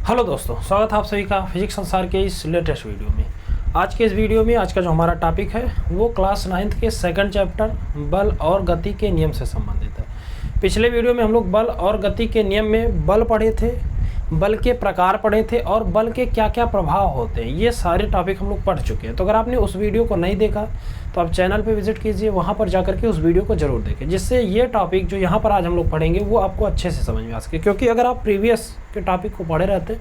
Hello दोस्तों, स्वागत है आप सभी का फिजिक्स संसार के इस लेटेस्ट वीडियो में। आज के इस वीडियो में आज का जो हमारा टॉपिक है वो क्लास 9th के सेकंड चैप्टर बल और गति के नियम से संबंधित है। पिछले वीडियो में हम लोग बल और गति के नियम में बल पढ़े थे, बल के प्रकार पढ़े थे और बल के क्या क्या प्रभाव होते हैं, ये सारे टॉपिक हम लोग पढ़ चुके हैं। तो अगर आपने उस वीडियो को नहीं देखा तो आप चैनल पे विजिट कीजिए, वहाँ पर जाकर के उस वीडियो को जरूर देखें, जिससे ये टॉपिक जो यहाँ पर आज हम लोग पढ़ेंगे वो आपको अच्छे से समझ में आ सके। क्योंकि अगर आप प्रीवियस के टॉपिक को पढ़े रहते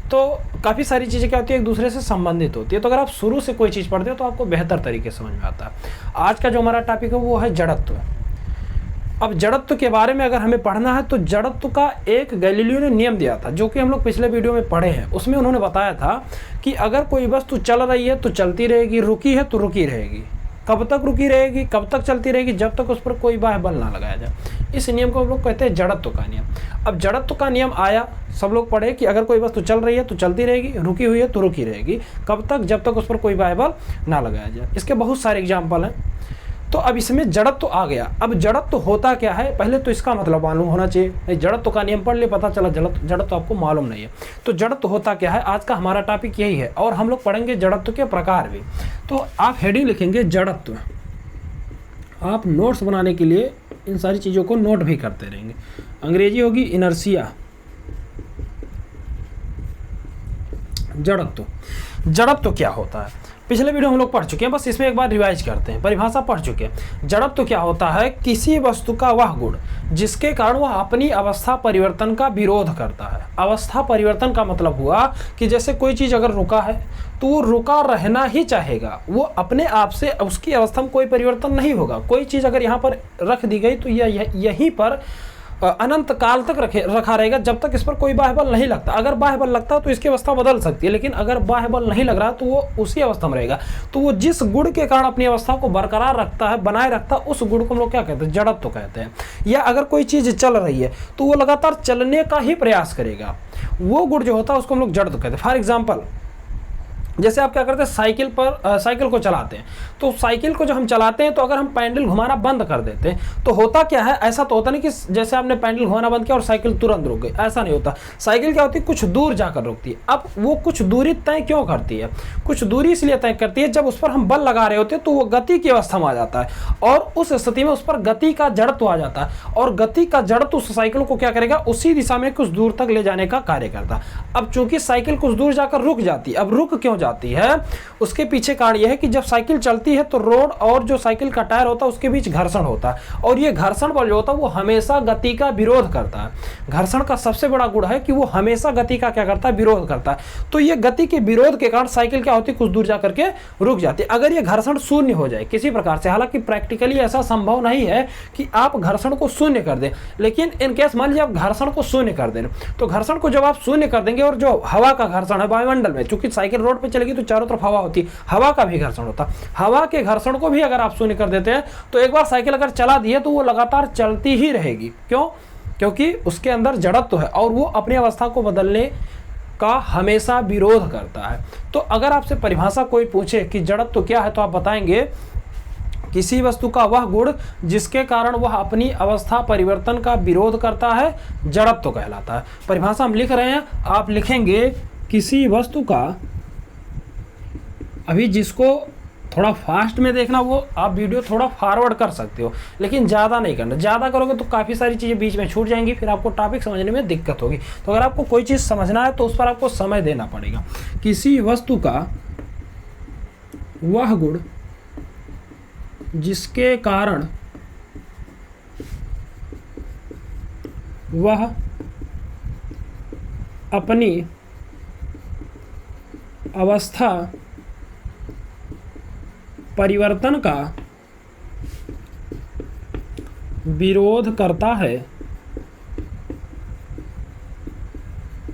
तो काफ़ी सारी चीज़ें क्या होती है, एक दूसरे से संबंधित होती है। तो अगर आप शुरू से कोई चीज़ पढ़ते हो तो आपको बेहतर तरीके से समझ में आता है। आज का जो हमारा टॉपिक है वो है जड़त्व। अब जड़त्व के बारे में अगर हमें पढ़ना है तो जड़त्व का एक गैलीलियो ने नियम दिया था, जो कि हम लोग पिछले वीडियो में पढ़े हैं। उसमें उन्होंने बताया था कि अगर कोई वस्तु चल रही है तो चलती रहेगी, रुकी है तो रुकी रहेगी। कब तक रुकी रहेगी, कब तक चलती रहेगी? जब तक उस पर कोई बाह्य बल ना लगाया जाए। इस नियम को हम लोग कहते हैं जड़त्व का नियम। अब जड़त्व का नियम आया, सब लोग पढ़े कि अगर कोई वस्तु चल रही है तो चलती रहेगी, रुकी हुई है तो रुकी रहेगी। कब तक? जब तक उस पर कोई बाह्य बल ना लगाया जाए। इसके बहुत सारे एग्जाम्पल हैं। तो अब इसमें जड़त्व आ गया। अब जड़त्व होता क्या है, पहले तो इसका मतलब मालूम होना चाहिए। जड़त्व का नियम पढ़ ले, पता चला जड़त्व आपको मालूम नहीं है। तो जड़त्व होता क्या है, आज का हमारा टॉपिक यही है। और हम लोग पढ़ेंगे जड़त्व के प्रकार भी। तो आप हेडिंग लिखेंगे जड़त्व। आप नोट्स बनाने के लिए इन सारी चीज़ों को नोट भी करते रहेंगे। अंग्रेजी होगी इनर्शिया। जड़त्व, जड़त्व क्या होता है पिछले वीडियो हम लोग पढ़ चुके हैं, बस इसमें एक बार रिवाइज करते हैं। परिभाषा पढ़ चुके हैं। जड़त्व क्या होता है, किसी वस्तु का वह गुण जिसके कारण वह अपनी अवस्था परिवर्तन का विरोध करता है। अवस्था परिवर्तन का मतलब हुआ कि जैसे कोई चीज़ अगर रुका है तो वो रुका रहना ही चाहेगा, वो अपने आप से उसकी अवस्था में कोई परिवर्तन नहीं होगा। कोई चीज़ अगर यहाँ पर रख दी गई तो यहीं पर अनंत काल तक रखा रहेगा, जब तक इस पर कोई बाह्य बल नहीं लगता। अगर बाह्य बल लगता है तो इसकी अवस्था बदल सकती है, लेकिन अगर बाह्य बल नहीं लग रहा तो वो उसी अवस्था में रहेगा। तो वो जिस गुण के कारण अपनी अवस्था को बरकरार रखता है, बनाए रखता है, उस गुण को हम लोग क्या कहते हैं, जड़त्व कहते हैं। या अगर कोई चीज़ चल रही है तो वो लगातार चलने का ही प्रयास करेगा, वो गुण जो होता है उसको हम लोग जड़त्व कहते हैं। फॉर एग्जाम्पल, जैसे आप क्या करते हैं, साइकिल को चलाते हैं। तो साइकिल को जब हम चलाते हैं तो अगर हम पैडल घुमाना बंद कर देते हैं तो होता क्या है, ऐसा तो होता नहीं कि जैसे आपने पैडल घुमाना बंद किया और साइकिल तुरंत रुक गई, ऐसा नहीं होता। साइकिल क्या होती है, कुछ दूर जाकर रुकती है। अब वो कुछ दूरी तय क्यों करती है? कुछ दूरी इसलिए तय करती है, जब उस पर हम बल लगा रहे होते हैं तो वो गति की अवस्था में आ जाता है, और उस स्थिति में उस पर गति का जड़त्व आ जाता है, और गति का जड़त्व उस साइकिल को क्या करेगा, उसी दिशा में कुछ दूर तक ले जाने का कार्य करता है। अब चूंकि साइकिल कुछ दूर जाकर रुक जाती है, अब रुक क्यों जाती है, उसके पीछे कारण यह है कि जब साइकिल चलती है तो रोड और जो साइकिल का टायर होता है उसके बीच घर्षण होता है, और ये घर्षण बल जो होता है वो हमेशा गति का विरोध करता है। घर्षण का सबसे बड़ा गुण है कि वो हमेशा गति का क्या करता है, विरोध करता है। तो ये गति के विरोध के कारण साइकिल क्या होती है, कुछ दूर जाकर के रुक जाती है। अगर ये घर्षण शून्य हो जाए किसी प्रकार से, हालांकि प्रैक्टिकली ऐसा संभव नहीं है कि आप घर्षण को शून्य कर दें, लेकिन इन केस मान लीजिए आप घर्षण को शून्य कर दें, तो घर्षण को जब आप शून्य कर देंगे, और जो हवा का घर्षण है वायुमंडल में, चूंकि साइकिल रोड पर चलेगी तो चारों तरफ हवा होती है, हवा का भी घर्षण होता है, हवा के घर्षण को भी अगर आप शून्य कर देते हैं तो एक बार साइकिल अगर चला दी है तो वो लगातार चलती ही रहेगी। क्यों? क्योंकि उसके अंदर जड़त्व है और वो अपनी अवस्था को बदलने का हमेशा विरोध करता है। तो अगर आपसे परिभाषा कोई पूछे कि जड़त्व क्या है तो आप बताएंगे किसी वस्तु का वह गुण जिसके कारण वह अपनी अवस्था परिवर्तन का विरोध करता है, जड़त्व कहलाता है। परिभाषा हम लिख रहे हैं, आप लिखेंगे किसी वस्तु का, अभी जिसको थोड़ा फास्ट में देखना वो आप वीडियो थोड़ा फॉरवर्ड कर सकते हो, लेकिन ज़्यादा नहीं करना। ज़्यादा करोगे तो काफ़ी सारी चीज़ें बीच में छूट जाएंगी, फिर आपको टॉपिक समझने में दिक्कत होगी। तो अगर आपको कोई चीज़ समझना है तो उस पर आपको समय देना पड़ेगा। किसी वस्तु का वह गुण जिसके कारण वह अपनी अवस्था परिवर्तन का विरोध करता है,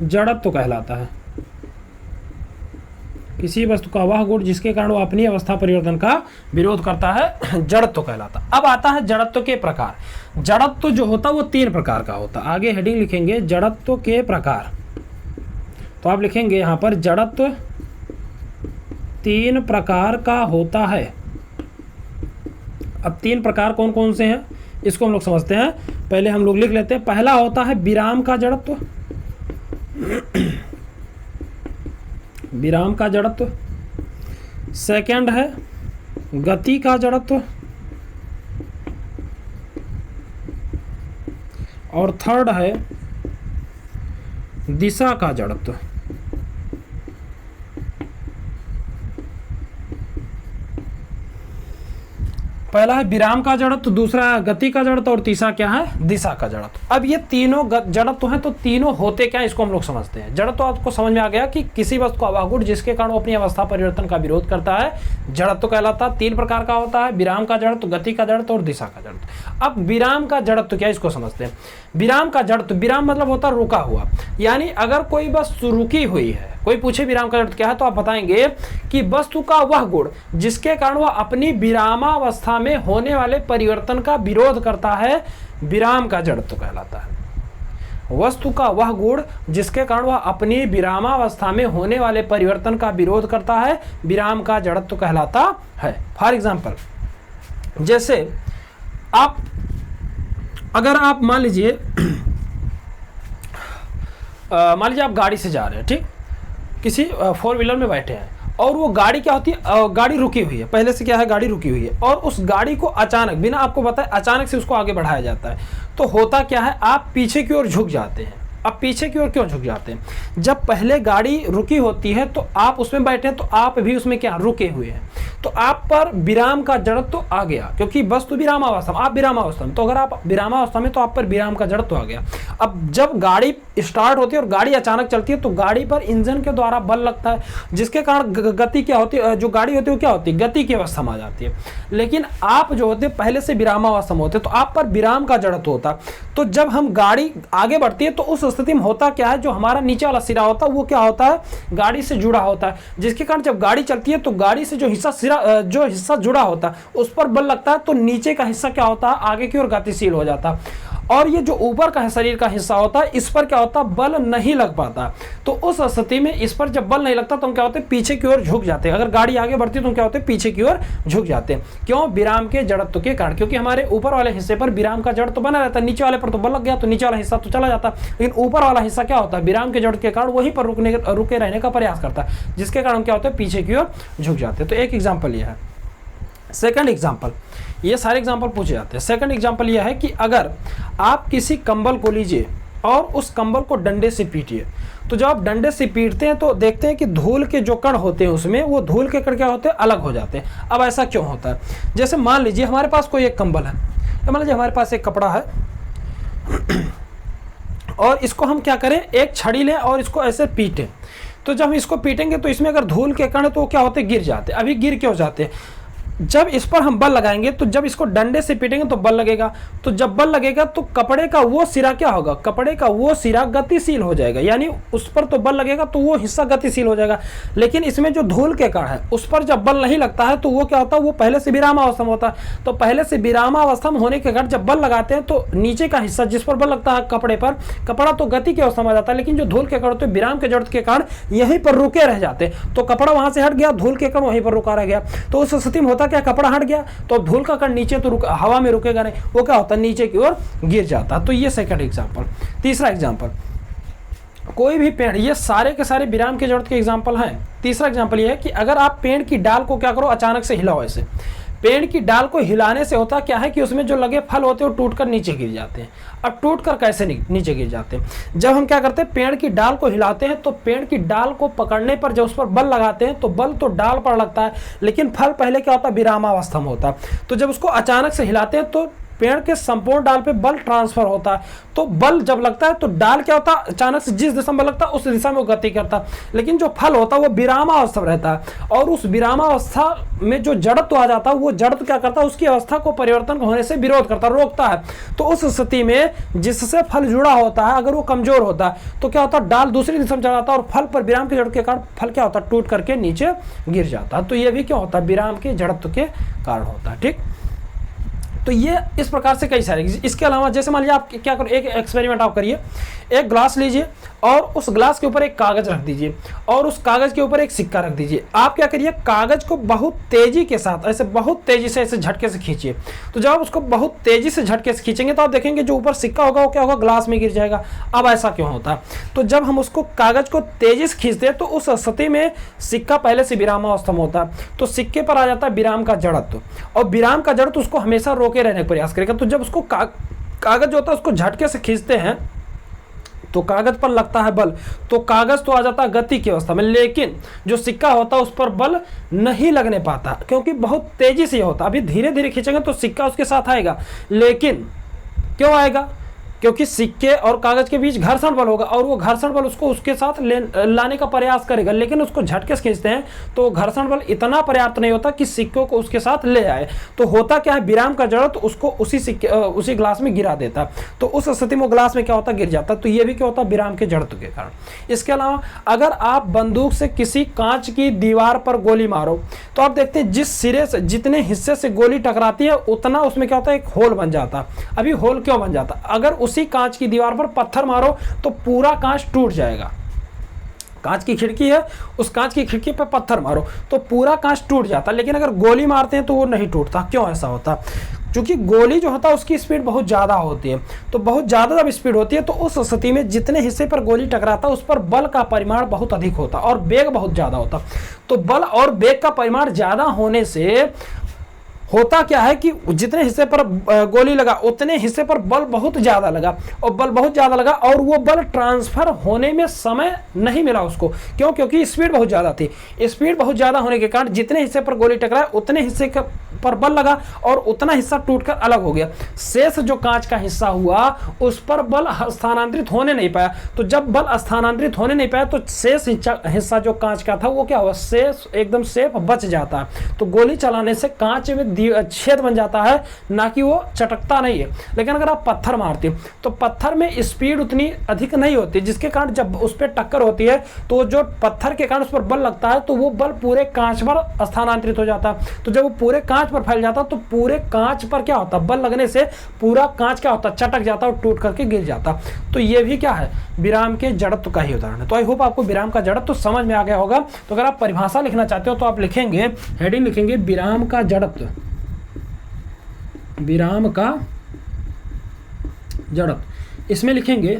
जड़त्व कहलाता है। किसी वस्तु का वह गुण जिसके कारण वह अपनी अवस्था परिवर्तन का विरोध करता है, जड़त्व कहलाता है। अब आता है जड़त्व के प्रकार। जड़त्व जो होता है वो 3 प्रकार का होता है। आगे हेडिंग लिखेंगे जड़त्व के प्रकार। तो आप लिखेंगे यहाँ पर जड़त्व 3 प्रकार का होता है। अब 3 प्रकार कौन कौन से हैं इसको हम लोग समझते हैं। पहले हम लोग लिख लेते हैं। पहला होता है विराम का जड़त्व। विराम का जड़त्व, सेकंड है गति का जड़त्व, और थर्ड है दिशा का जड़त्व। पहला है विराम का जड़त्व, दूसरा है गति का जड़त्व, और तीसरा क्या है, दिशा का जड़त्व। अब ये तीनों जड़त्व हैं, तो तीनों होते क्या है इसको हम लोग समझते हैं। जड़त्व आपको समझ में आ गया कि किसी वस्तु का वह गुण जिसके कारण वो अपनी अवस्था परिवर्तन का विरोध करता है, जड़त्व कहलाता है। 3 प्रकार का होता है, विराम का जड़त्व, गति का जड़त्व और दिशा का जड़त्व। अब विराम का जड़त्व क्या है इसको समझते हैं। विराम का जड़त्व, विराम मतलब होता है रुका हुआ, यानी अगर कोई वस्तु रुकी हुई है, कोई पूछे विराम का जड़त्व क्या है, तो आप बताएंगे कि वस्तु का वह गुण जिसके कारण वह अपनी विरामावस्था में होने वाले परिवर्तन का विरोध करता है, विराम का जड़त्व कहलाता है। वस्तु का वह गुण जिसके कारण वह अपनी विरामावस्था में होने वाले परिवर्तन का विरोध करता है, विराम का जड़त्व कहलाता है। फॉर एग्जाम्पल, जैसे अगर आप मान लीजिए आप गाड़ी से जा रहे हैं, ठीक, किसी 4 व्हीलर में बैठे हैं, और वो गाड़ी क्या होती है, गाड़ी रुकी हुई है, पहले से क्या है, गाड़ी रुकी हुई है, और उस गाड़ी को अचानक, बिना आपको बताए अचानक से उसको आगे बढ़ाया जाता है। तो होता क्या है, आप पीछे की ओर झुक जाते हैं। अब पीछे की ओर क्यों झुक जाते हैं, जब पहले गाड़ी रुकी होती है तो आप उसमें बैठे हैं, तो आप भी उसमें क्या रुके हुए हैं, तो आप पर विराम का जड़त्व आ गया, क्योंकि वस्तु विरामावस्था में, आप विरामावस्था में, तो अगर आप विरामावस्था में तो आप पर विराम का जड़त्व आ गया। अब जब गाड़ी स्टार्ट होती है और गाड़ी अचानक चलती है, तो गाड़ी पर इंजन के द्वारा बल लगता है, जिसके कारण गति क्या होती है, जो गाड़ी होती है वो क्या होती है, गति की अवस्था में आ जाती है। लेकिन आप जो होते हैं पहले से विरामावस्था में होते हैं, तो आप पर विराम का जड़त्व होता है। तो जब हम गाड़ी आगे बढ़ती है, तो उस स्थिति में होता क्या है, जो हमारा नीचे वाला सिरा होता है वो क्या होता है, गाड़ी से जुड़ा होता है, जिसके कारण जब गाड़ी चलती है तो गाड़ी से जो हिस्सा जुड़ा होता है उस पर बल लगता है, तो नीचे का हिस्सा क्या होता है, आगे की ओर गतिशील हो जाता है। और ये जो ऊपर का शरीर का हिस्सा होता है, इस पर क्या होता है, बल नहीं लग पाता। तो उस स्थिति में इस पर जब बल नहीं लगता तो हम क्या होते हैं, पीछे की ओर झुक जाते हैं। अगर गाड़ी आगे बढ़ती है तो हम क्या होते हैं, पीछे की ओर झुक जाते हैं। क्यों, विराम के जड़त्व के कारण, क्योंकि हमारे ऊपर वाले हिस्से पर विराम का जड़ तो बना रहता है, नीचे वाले पर तो बल लग गया तो नीचे वाला हिस्सा तो चला जाता है। लेकिन ऊपर वाला हिस्सा क्या होता है, विराम के जड़ के कारण वहीं पर रुके रहने का प्रयास करता है, जिसके कारण क्या होता है, पीछे की ओर झुक जाते हैं। तो एक एग्जाम्पल यह है। सेकंड एग्जाम्पल, ये सारे एग्जाम्पल पूछे जाते हैं। सेकंड एग्जाम्पल यह है कि अगर आप किसी कंबल को लीजिए और उस कंबल को डंडे से पीटिए, तो जब आप डंडे से पीटते हैं तो देखते हैं कि धूल के जो कण होते हैं उसमें, वो धूल के कण क्या होते हैं, अलग हो जाते हैं। अब ऐसा क्यों होता है, जैसे मान लीजिए हमारे पास कोई एक कंबल है, मान लीजिए हमारे पास एक कपड़ा है और इसको हम क्या करें, एक छड़ी लें और इसको ऐसे पीटें। तो जब हम इसको पीटेंगे तो इसमें अगर धूल के कण है तो वो क्या होते हैं, गिर जाते हैं। अभी गिर क्यों जाते हैं, जब इस पर हम बल लगाएंगे, तो जब इसको डंडे से पीटेंगे तो बल लगेगा, तो जब बल लगेगा तो कपड़े का वो सिरा क्या होगा, कपड़े का वो सिरा गतिशील हो जाएगा, यानी उस पर तो बल लगेगा तो वो हिस्सा गतिशील हो जाएगा। लेकिन इसमें जो धूल के कण है उस पर जब बल नहीं लगता है तो वो क्या होता है, वो पहले से विरामावस्था में होता है। तो पहले से विरामावस्था में होने के कारण जब बल लगाते हैं तो नीचे का हिस्सा जिस पर बल लगता है कपड़े पर, कपड़ा तो गति की अवस्था में आ जाता है, लेकिन जो धूल के कण होते हैं विराम के जड़ के कारण यहीं पर रुके रह जाते हैं। तो कपड़ा वहां से हट गया, धूल के कण वहीं पर रुका रह गया। तो उस स्थिति में होता क्या, कपड़ा हट गया तो अब धूल का कण नीचे तो हवा में रुकेगा नहीं, वो क्या होता है, नीचे की ओर गिर जाता। तो ये सेकंड एग्जांपल। तीसरा एग्जांपल, कोई भी पेड़, ये सारे के सारे विराम के जड़ के एग्जांपल हैं। तीसरा एग्जांपल ये है कि अगर आप पेड़ की डाल को क्या करो, अचानक से हिलाओ ऐसे, पेड़ की डाल को हिलाने से होता क्या है कि उसमें जो लगे फल होते हैं वो टूटकर नीचे गिर जाते हैं। अब टूटकर कैसे नीचे गिर जाते हैं, जब हम क्या करते हैं, पेड़ की डाल को हिलाते हैं तो पेड़ की डाल को पकड़ने पर जब उस पर बल लगाते हैं तो बल तो डाल पर लगता है, लेकिन फल पहले क्या होता है, विरामावस्था में होता है। तो जब उसको अचानक से हिलाते हैं तो पेड़ के संपूर्ण डाल पे बल ट्रांसफर होता है। तो बल जब लगता है तो डाल क्या होता है, अचानक से जिस दिशा में लगता है उस दिशा में वो गति करता है। लेकिन जो फल होता है वो विरामावस्था में रहता है, और उस विरामावस्था में जो जड़त्व आ जाता है, वो जड़त्व क्या करता है, उसकी अवस्था को परिवर्तन होने से विरोध करता है, रोकता है। तो उस स्थिति में जिससे फल जुड़ा होता है, अगर वो कमजोर होता है तो क्या होता है, डाल दूसरी दिशा में चला जाता है और फल पर विराम के जड़ के कारण फल क्या होता है, टूट करके नीचे गिर जाता है। तो ये भी क्या होता है, विराम के जड़त्व के कारण होता है। ठीक, तो ये इस प्रकार से कई सारे। इसके अलावा जैसे मान लीजिए आप क्या करो, एक एक्सपेरिमेंट आप करिए, एक ग्लास लीजिए और उस ग्लास के ऊपर एक कागज रख दीजिए और उस कागज के ऊपर एक सिक्का रख दीजिए। आप क्या करिए, कागज को बहुत तेजी के साथ ऐसे बहुत तेजी से ऐसे झटके से खींचिए। तो जब आप उसको बहुत तेजी से झटके से खींचेंगे तो आप देखेंगे जो ऊपर सिक्का होगा वो क्या होगा, ग्लास में गिर जाएगा। अब ऐसा क्यों होता है? तो जब हम उसको कागज को तेजी से खींचते हैं तो उस स्थिति में सिक्का पहले से विरामावस्था में होता है, तो सिक्के पर आ जाता है विराम का जड़त्व, और विराम का जड़त्व उसको हमेशा रोके रहने का प्रयास करेगा। तो जब उसको कागज जो होता है उसको झटके से खींचते हैं तो कागज पर लगता है बल, तो कागज तो आ जाता है गति की अवस्था में, लेकिन जो सिक्का होता है उस पर बल नहीं लगने पाता क्योंकि बहुत तेजी से होता है। अभी धीरे धीरे खींचेंगे तो सिक्का उसके साथ आएगा, लेकिन क्यों आएगा? क्योंकि सिक्के और कागज के बीच घर्षण बल होगा और वो घर्षण बल उसको उसके साथ लाने का प्रयास करेगा, लेकिन उसको झटके से खींचते हैं तो घर्षण बल इतना पर्याप्त नहीं होता कि सिक्कों को उसके साथ ले आए। तो होता क्या है, विराम का जड़त्व उसको उसी ग्लास में गिरा देता, तो उस स्थिति में ग्लास में क्या होता, गिर जाता। तो ये भी क्या होता, विराम के जड़त्व के कारण। इसके अलावा अगर आप बंदूक से किसी कांच की दीवार पर गोली मारो तो आप देखते हैं जिस सिरे से, जितने हिस्से से गोली टकराती है उतना उसमें क्या होता है, एक होल बन जाता। अभी होल क्यों बन जाता? अगर उसी कांच की दीवार पर पत्थर मारो तो पूरा कांच टूट जाएगा। कांच की खिड़की है, उस कांच की खिड़की पर पत्थर मारो तो पूरा कांच टूट जाता, लेकिन अगर गोली मारते हैं तो वो नहीं टूटता। क्यों ऐसा होता? क्योंकि गोली जो होता है उसकी स्पीड बहुत ज़्यादा होती है, तो बहुत ज़्यादा जब स्पीड होती है तो उस स्थिति में जितने हिस्से पर गोली टकराता है उस पर बल का परिमाण बहुत अधिक होता और वेग बहुत ज़्यादा होता। तो बल और वेग का परिमाण ज़्यादा होने से होता क्या है कि जितने हिस्से पर गोली लगा उतने हिस्से पर बल बहुत ज़्यादा लगा, और बल बहुत ज़्यादा लगा और वो बल ट्रांसफर होने में समय नहीं मिला उसको। क्यों? क्योंकि स्पीड बहुत ज़्यादा थी। स्पीड बहुत ज़्यादा होने के कारण जितने हिस्से पर गोली टकराए उतने हिस्से पर बल लगा और उतना हिस्सा टूटकर अलग हो गया। शेष जो कांच का हिस्सा हुआ उस पर बल स्थानांतरित होने नहीं पाया। तो जब बल स्थानांतरित होने नहीं पाया तो शेष हिस्सा जो कांच का था वो क्या हुआ, शेष एकदम सेफ बच जाता है। तो गोली चलाने से कांच में छेद बन जाता है, ना कि वो चटकता नहीं है। लेकिन अगर आप पत्थर मारते हो तो पत्थर में स्पीड उतनी अधिक नहीं होती, जिसके कारण जब उस पर टक्कर होती है तो जो पत्थर के कारण उस पर बल लगता है तो वो बल पूरे कांच पर स्थानांतरित हो जाता है। तो जब वो पूरे कांच पर फैल जाता तो पूरे कांच पर क्या होता, बल लगने से पूरा कांच क्या होता, चटक जाता और टूट करके गिर जाता। तो ये भी क्या है, विराम के जड़त्व का ही उदाहरण है। तो आई होप आपको विराम का जड़त्व तो समझ में आ गया होगा। तो अगर आप परिभाषा लिखना चाहते हो तो आप लिखेंगे, हेडिंग लिखेंगे विराम का जड़त्व। विराम का जड़त्व, इसमें लिखेंगे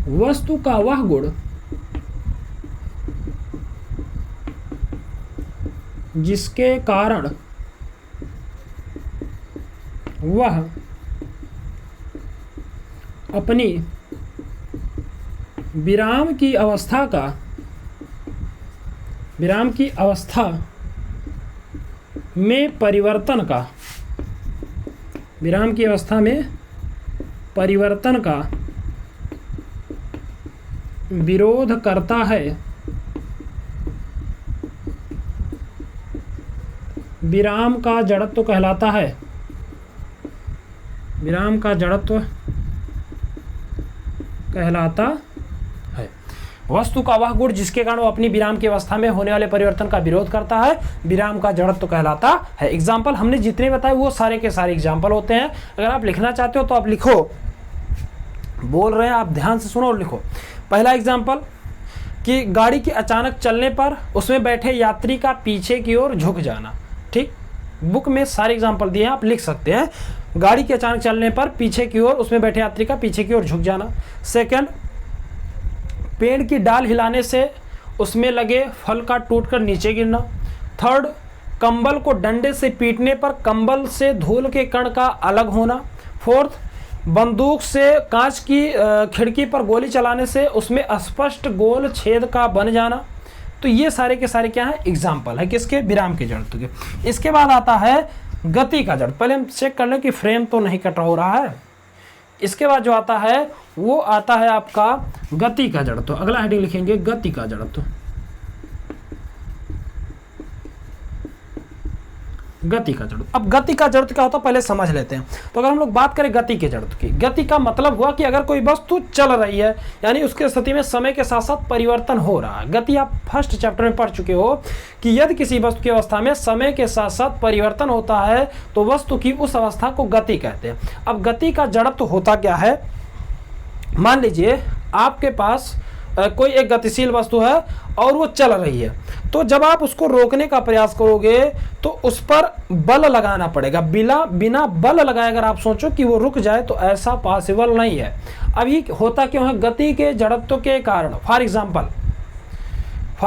वस्तु का वह गुण जिसके कारण वह अपनी विराम की अवस्था में परिवर्तन का विरोध करता है, विराम का जड़त्व कहलाता है। विराम का जड़त्व कहलाता है। वस्तु का वह गुण जिसके कारण वो अपनी विराम की अवस्था में होने वाले परिवर्तन का विरोध करता है, विराम का जड़त्व कहलाता है। एग्जाम्पल हमने जितने बताए वो सारे के सारे एग्जाम्पल होते हैं। अगर आप लिखना चाहते हो तो आप लिखो, बोल रहे हैं आप ध्यान से सुनो और लिखो। पहला एग्जाम्पल कि गाड़ी के अचानक चलने पर उसमें बैठे यात्री का पीछे की ओर झुक जाना। ठीक, बुक में सारे एग्जाम्पल दिए हैं, आप लिख सकते हैं। गाड़ी के अचानक चलने पर पीछे की ओर उसमें बैठे यात्री का पीछे की ओर झुक जाना। सेकंड, पेड़ की डाल हिलाने से उसमें लगे फल का टूटकर नीचे गिरना। थर्ड, कंबल को डंडे से पीटने पर कंबल से धूल के कण का अलग होना। फोर्थ, बंदूक से कांच की खिड़की पर गोली चलाने से उसमें स्पष्ट गोल छेद का बन जाना। तो ये सारे के सारे क्या है, एग्जाम्पल है किसके, विराम के जड़त्व के। इसके बाद आता है गति का जड़त्व। पहले हम चेक कर लें कि फ्रेम तो नहीं कटा हो रहा है। इसके बाद जो आता है वो आता है आपका गति का जड़त्व। अगला हेडिंग लिखेंगे गति का जड़त्व। गति का जड़त्व। अब गति का जड़त्व क्या होता है पहले समझ लेते हैं। तो अगर हम लोग बात करें गति के जड़त्व की, गति का मतलब हुआ कि अगर कोई वस्तु चल रही है यानी उसके स्थिति में समय के साथ साथ परिवर्तन हो रहा है। गति आप फर्स्ट चैप्टर में पढ़ चुके हो कि यदि किसी वस्तु की अवस्था में समय के साथ साथ परिवर्तन होता है तो वस्तु की उस अवस्था को गति कहते हैं। अब गति का जड़त्व होता क्या है, मान लीजिए आपके पास कोई एक गतिशील वस्तु है और वो चल रही है, तो जब आप उसको रोकने का प्रयास करोगे तो उस पर बल लगाना पड़ेगा। बिना बल लगाए अगर आप सोचो कि वो रुक जाए तो ऐसा पॉसिबल नहीं है। अभी होता क्यों है, गति के जड़त्व के कारण। फॉर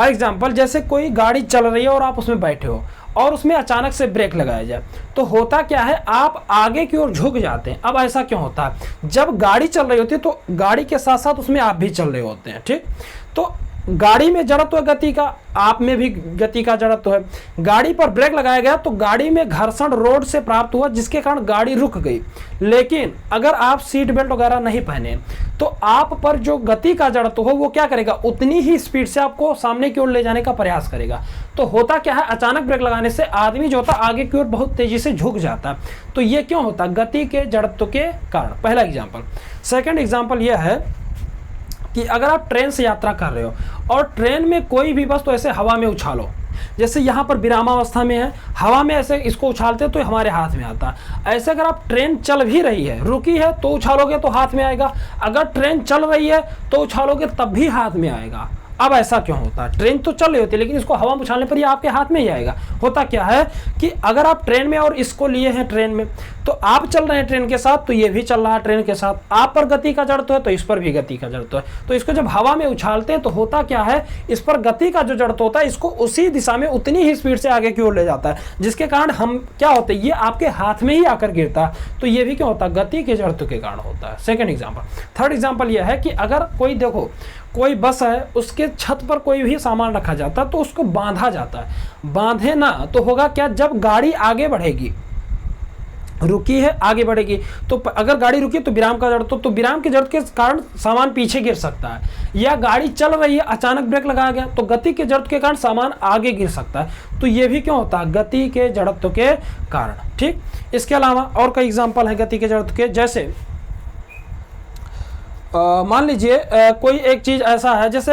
एग्जाम्पल जैसे कोई गाड़ी चल रही है और आप उसमें बैठे हो और उसमें अचानक से ब्रेक लगाया जाए तो होता क्या है, आप आगे की ओर झुक जाते हैं। अब ऐसा क्यों होता है, जब गाड़ी चल रही होती है तो गाड़ी के साथ साथ उसमें आप भी चल रहे होते हैं, ठीक। तो गाड़ी में जड़त्व है गति का, आप में भी गति का जड़त्व है। गाड़ी पर ब्रेक लगाया गया तो गाड़ी में घर्षण रोड से प्राप्त हुआ जिसके कारण गाड़ी रुक गई। लेकिन अगर आप सीट बेल्ट वगैरह नहीं पहने तो आप पर जो गति का जड़त्व हो वो क्या करेगा, उतनी ही स्पीड से आपको सामने की ओर ले जाने का प्रयास करेगा। तो होता क्या है, अचानक ब्रेक लगाने से आदमी जो होता है आगे की ओर बहुत तेजी से झुक जाता है। तो ये क्यों होता है, गति के जड़त्व के कारण। पहला एग्जाम्पल। सेकेंड एग्जाम्पल यह है कि अगर आप ट्रेन से यात्रा कर रहे हो और ट्रेन में कोई भी वस्तु ऐसे हवा में उछालो, जैसे यहाँ पर विरामावस्था में है, हवा में ऐसे इसको उछालते तो हमारे हाथ में आता है। ऐसे अगर आप ट्रेन चल भी रही है, रुकी है तो उछालोगे तो हाथ में आएगा, अगर ट्रेन चल रही है तो उछालोगे तब भी हाथ में आएगा। अब ऐसा क्यों होता है, ट्रेन तो चल रही होती है लेकिन इसको हवा में उछालने पर ये आपके हाथ में ही आएगा। होता क्या है कि अगर आप ट्रेन में और इसको लिए हैं ट्रेन में तो आप चल रहे हैं ट्रेन के साथ तो ये भी चल रहा है ट्रेन के साथ, आप पर गति का जड़त्व है तो इस पर भी गति का जड़त्व है। तो इसको जब हवा में उछालते हैं तो होता क्या है, इस पर गति का जो जड़त्व होता है इसको उसी दिशा में उतनी ही स्पीड से आगे की ओर ले जाता है, जिसके कारण हम क्या होते हैं, ये आपके हाथ में ही आकर गिरता है। तो ये भी क्या होता है, गति के जड़त्व के कारण होता है। Second example. थर्ड एग्जाम्पल यह है कि अगर कोई देखो कोई बस है, उसके छत पर कोई भी सामान रखा जाता है तो उसको बांधा जाता है। बांधे ना तो होगा क्या, जब गाड़ी आगे बढ़ेगी, रुकी है आगे बढ़ेगी, तो अगर गाड़ी रुकी तो विराम का जड़त्व, तो विराम के जड़त्व के कारण सामान पीछे गिर सकता है। या गाड़ी चल रही है अचानक ब्रेक लगाया गया तो गति के जड़त्व के कारण सामान आगे गिर सकता है। तो ये भी क्यों होता है, गति के जड़त्व के कारण, ठीक। इसके अलावा और कई एग्जाम्पल है गति के जड़त्व के, जैसे मान लीजिए कोई एक चीज ऐसा है, जैसे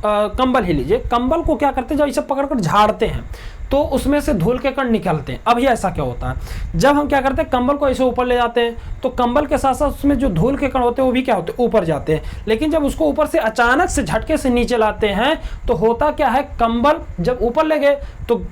कंबल ही लीजिए। कंबल को क्या करते हैं, जब इसे पकड़कर झाड़ते हैं तो उसमें से धूल के कण निकलते हैं। अब ये ऐसा क्या होता है, जब हम क्या करते हैं कंबल को ऐसे ऊपर ले जाते हैं तो कंबल के साथ साथ उसमें जो धूल के कण होते हैं वो भी क्या होते हैं, ऊपर जाते हैं। लेकिन जब उसको ऊपर से अचानक से झटके से नीचे लाते हैं तो होता क्या है, कंबल जब ऊपर ले गए तो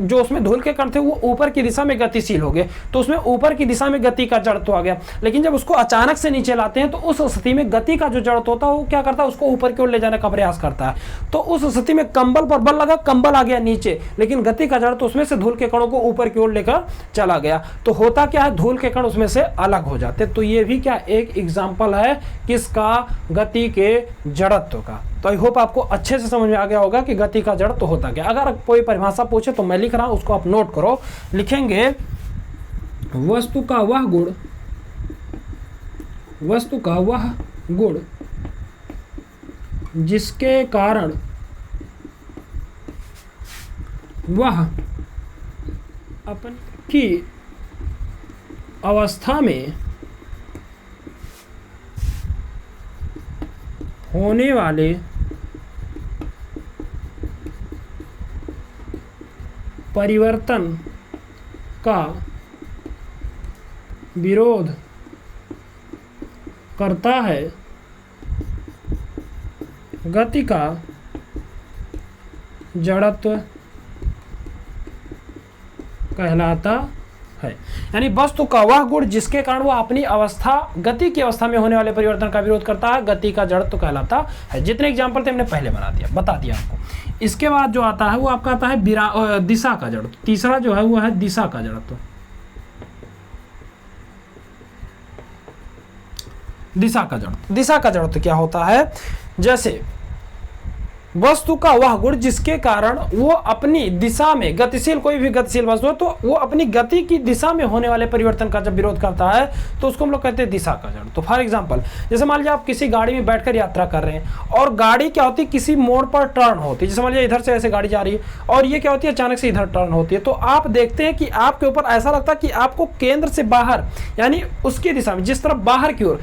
जो उसमें धूल के कण थे वो ऊपर की दिशा में गतिशील हो गए, तो उसमें ऊपर की दिशा में गति का जड़त्व आ गया। लेकिन जब उसको अचानक से नीचे लाते हैं तो उस स्थिति में गति का जो जड़त्व होता है वो क्या करता है, उसको ऊपर की ओर ले जाने का प्रयास करता है। तो उस स्थिति में कंबल पर बल लगा, कंबल आ गया नीचे, लेकिन गति का जड़त्व उसमें से धूल के कणों को ऊपर की ओर लेकर चला गया। तो होता क्या है, धूल के कण उसमें से अलग हो जाते। तो ये भी क्या एक एग्जाम्पल है किसका, गति के जड़त्व का। तो आई होप आपको अच्छे से समझ में आ गया होगा कि गति का जड़त्व होता क्या। अगर कोई परिभाषा पूछे तो मैं लिख रहा हूं, उसको आप नोट करो। लिखेंगे वस्तु का वह गुण जिसके कारण वह अपन की अवस्था में होने वाले परिवर्तन का विरोध करता है, गति का जड़त्व कहलाता है। यानी वस्तु का वह गुण जिसके कारण वह अपनी अवस्था, गति की अवस्था में होने वाले परिवर्तन का विरोध करता है, गति का जड़त्व कहलाता है। जितने एग्जाम्पल थे हमने पहले बता दिया आपको। इसके बाद जो आता है वो आपका आता है दिशा का जड़त्व। तीसरा जो है वो है दिशा का जड़त्व। दिशा का जड़त्व क्या होता है, जैसे वस्तु का वह गुण जिसके कारण वो अपनी दिशा में गतिशील, कोई भी गतिशील वस्तु है तो वो अपनी गति की दिशा में होने वाले परिवर्तन का जब विरोध करता है तो उसको हम लोग कहते हैं दिशा का जड़। तो फॉर एग्जांपल जैसे मान लीजिए आप किसी गाड़ी में बैठकर यात्रा कर रहे हैं और गाड़ी क्या होती है किसी मोड़ पर टर्न होती है, जैसे मान लीजिए इधर से ऐसे गाड़ी जा रही है और ये क्या होती है अचानक से इधर टर्न होती है, तो आप देखते हैं कि आपके ऊपर ऐसा लगता है कि आपको केंद्र से बाहर यानी उसकी दिशा में जिस तरफ बाहर की ओर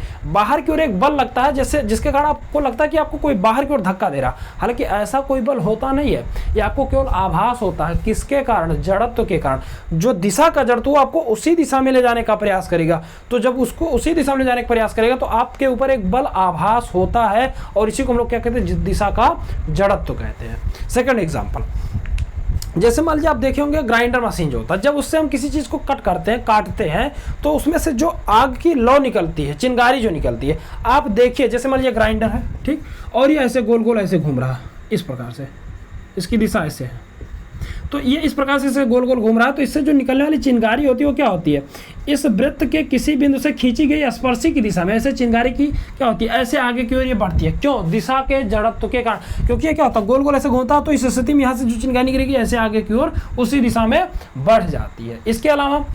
एक बल लगता है, जैसे जिसके कारण आपको लगता है कि आपको कोई बाहर की ओर धक्का दे रहा, हालांकि ऐसा कोई बल होता नहीं है, ये आपको केवल आभास होता है। किसके कारण? जड़त्व के कारण। जो दिशा का जड़ तो आपको उसी दिशा में ले जाने का प्रयास करेगा, तो जब उसको उसी दिशा में ले जाने का प्रयास करेगा तो आपके ऊपर एक बल आभास होता है और इसी को हम लोग क्या कहते हैं? दिशा का जड़त्व कहते हैं। सेकंड एग्जांपल, जैसे मान लीजिए आप देखे होंगे ग्राइंडर मशीन जो होता है, जब उससे हम किसी चीज़ को कट करते हैं काटते हैं तो उसमें से जो आग की लौ निकलती है, चिंगारी जो निकलती है, आप देखिए जैसे मान लीजिए ग्राइंडर है ठीक, और ये ऐसे गोल गोल ऐसे घूम रहा है इस प्रकार से, इसकी दिशा ऐसे है, तो ये इस प्रकार से इसे गोल गोल घूम रहा है, तो इससे जो निकलने वाली चिंगारी होती है वो क्या होती है? इस वृत्त के किसी बिंदु से खींची गई स्पर्शी की दिशा में ऐसे चिंगारी की क्या होती है? ऐसे आगे की ओर ये बढ़ती है। क्यों? दिशा के जड़त्व के कारण, क्योंकि ये क्या होता है गोल गोल ऐसे घूमता है, तो इस स्थिति में यहाँ से जो चिंगारी निकलेगी ऐसे आगे की ओर उसी दिशा में बढ़ जाती है। इसके अलावा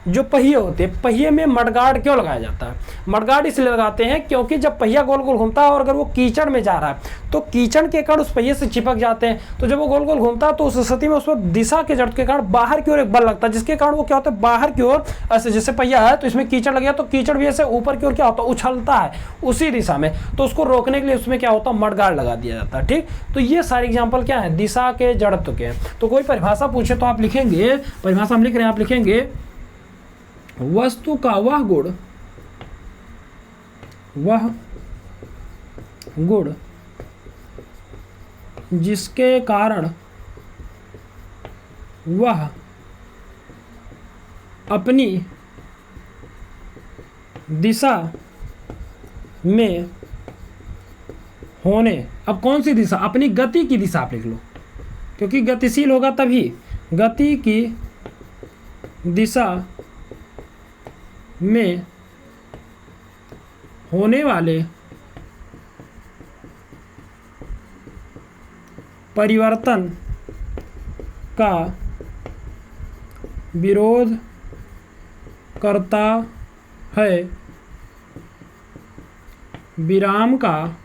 जो पहिए होते हैं, पहिए में मडगार्ड क्यों लगाया जाता है? मडगार्ड इसलिए लगाते हैं क्योंकि जब पहिया गोल गोल घूमता है और अगर वो कीचड़ में जा रहा है तो कीचड़ के कारण उस पहिए से चिपक जाते हैं, तो जब वो गोल गोल घूमता है तो उस स्थिति में उस पर दिशा के जड़ के कारण बाहर की ओर एक बल लगता है, जिसके कारण वो क्या होता है बाहर की ओर ऐसे, जैसे पहिया है तो इसमें कीचड़ लग गया तो कीचड़ भी ऐसे ऊपर की ओर क्या होता है उछलता है उसी दिशा में, तो उसको रोकने के लिए उसमें क्या होता है मडगार्ड लगा दिया जाता है। ठीक, तो ये सारे एग्जाम्पल क्या है? दिशा के जड़त्व के। तो कोई परिभाषा पूछे तो आप लिखेंगे, परिभाषा हम लिख रहे हैं, आप लिखेंगे वस्तु का वह गुण जिसके कारण वह अपनी दिशा में होने, अब कौन सी दिशा? अपनी गति की दिशा आप लिख लो, क्योंकि गतिशील होगा तभी, गति की दिशा में होने वाले परिवर्तन का विरोध करता है, विराम का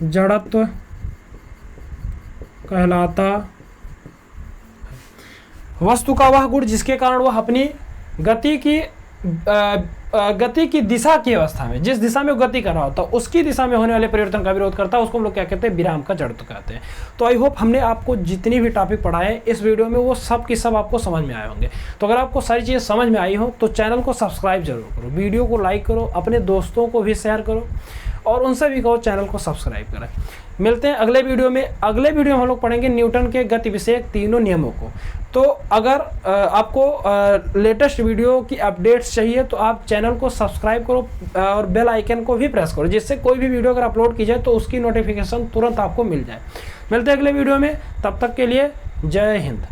जड़त्व कहलाता। वस्तु का वह गुण जिसके कारण वह अपनी गति की दिशा की अवस्था में, जिस दिशा में वो गति कर रहा होता है उसकी दिशा में होने वाले परिवर्तन का विरोध करता है, उसको हम लोग क्या कहते हैं? विराम का जड़त्व कहते हैं। तो आई होप हमने आपको जितनी भी टॉपिक पढ़ाए इस वीडियो में वो सब की सब आपको समझ में आए होंगे। तो अगर आपको सारी चीज़ें समझ में आई हो तो चैनल को सब्सक्राइब जरूर करो, वीडियो को लाइक करो, अपने दोस्तों को भी शेयर करो और उनसे भी कहो चैनल को सब्सक्राइब करें। मिलते हैं अगले वीडियो में। अगले वीडियो में हम लोग पढ़ेंगे न्यूटन के गति विषयक तीनों नियमों को। तो अगर आपको लेटेस्ट वीडियो की अपडेट्स चाहिए तो आप चैनल को सब्सक्राइब करो और बेल आइकन को भी प्रेस करो, जिससे कोई भी वीडियो अगर अपलोड की जाए तो उसकी नोटिफिकेशन तुरंत आपको मिल जाए। मिलते हैं अगले वीडियो में, तब तक के लिए जय हिंद।